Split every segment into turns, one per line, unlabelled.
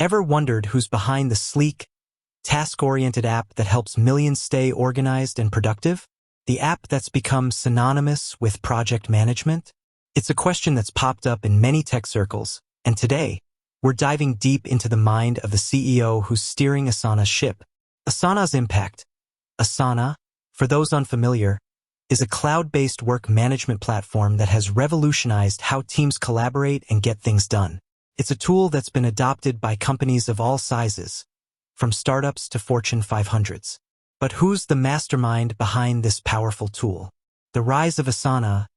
Ever wondered who's behind the sleek, task-oriented app that helps millions stay organized and productive? The app that's become synonymous with project management? It's a question that's popped up in many tech circles, and today, we're diving deep into the mind of the CEO who's steering Asana's ship. Asana's impact. Asana, for those unfamiliar, is a cloud-based work management platform that has revolutionized how teams collaborate and get things done. It's a tool that's been adopted by companies of all sizes, from startups to Fortune 500s. But who's the mastermind behind this powerful tool? The rise of Asana.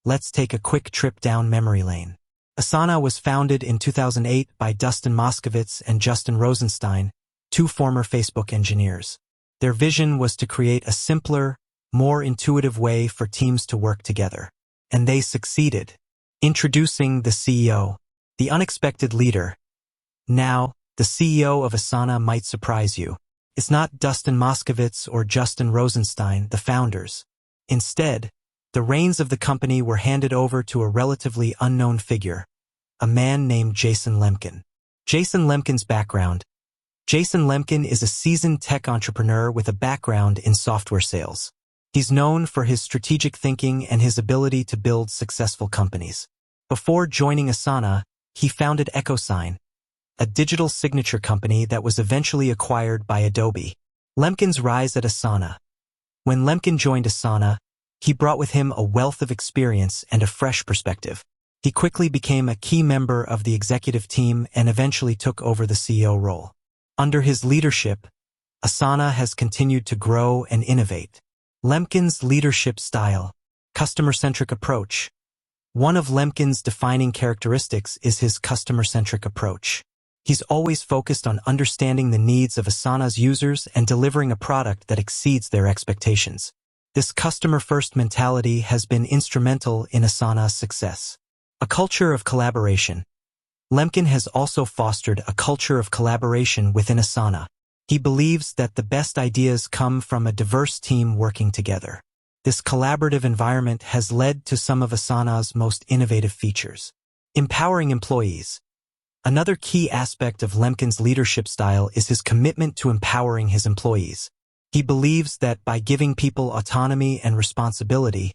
Let's take a quick trip down memory lane. Asana was founded in 2008 by Dustin Moskovitz and Justin Rosenstein, two former Facebook engineers. Their vision was to create a simpler, more intuitive way for teams to work together. And they succeeded. Introducing the CEO, the unexpected leader. Now, the CEO of Asana might surprise you. It's not Dustin Moskovitz or Justin Rosenstein, the founders. Instead, the reins of the company were handed over to a relatively unknown figure, a man named Jason Lemkin. Jason Lemkin's background. Jason Lemkin is a seasoned tech entrepreneur with a background in software sales. He's known for his strategic thinking and his ability to build successful companies. Before joining Asana, he founded EchoSign, a digital signature company that was eventually acquired by Adobe. Lemkin's rise at Asana. When Lemkin joined Asana, he brought with him a wealth of experience and a fresh perspective. He quickly became a key member of the executive team and eventually took over the CEO role. Under his leadership, Asana has continued to grow and innovate. Lemkin's leadership style. Customer-centric approach. One of Lemkin's defining characteristics is his customer-centric approach. He's always focused on understanding the needs of Asana's users and delivering a product that exceeds their expectations. This customer-first mentality has been instrumental in Asana's success. A culture of collaboration. Lemkin has also fostered a culture of collaboration within Asana. He believes that the best ideas come from a diverse team working together. This collaborative environment has led to some of Asana's most innovative features. Empowering employees. Another key aspect of Lemkin's leadership style is his commitment to empowering his employees. He believes that by giving people autonomy and responsibility,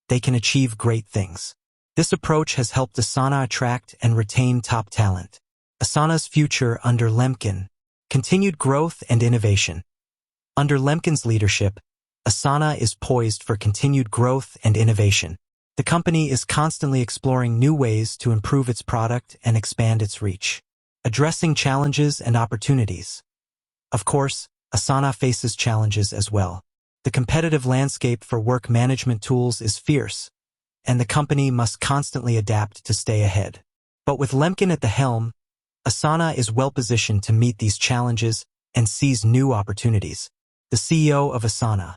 they can achieve great things. This approach has helped Asana attract and retain top talent. Asana's future under Lemkin. Continued growth and innovation. Under Lemkin's leadership, Asana is poised for continued growth and innovation. The company is constantly exploring new ways to improve its product and expand its reach. Addressing challenges and opportunities. Of course, Asana faces challenges as well. The competitive landscape for work management tools is fierce, and the company must constantly adapt to stay ahead. But with Lemkin at the helm, Asana is well-positioned to meet these challenges and seize new opportunities. The CEO of Asana.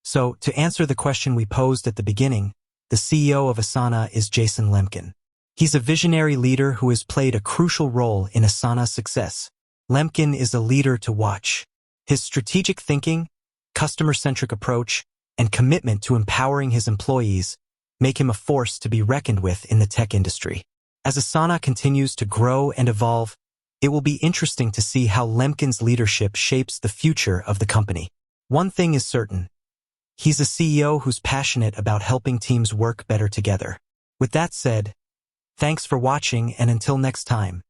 So, to answer the question we posed at the beginning, the CEO of Asana is Jason Lemkin. He's a visionary leader who has played a crucial role in Asana's success. Lemkin is a leader to watch. His strategic thinking, customer-centric approach, and commitment to empowering his employees make him a force to be reckoned with in the tech industry. As Asana continues to grow and evolve, it will be interesting to see how Lemkin's leadership shapes the future of the company. One thing is certain. He's a CEO who's passionate about helping teams work better together. With that said, thanks for watching, and until next time.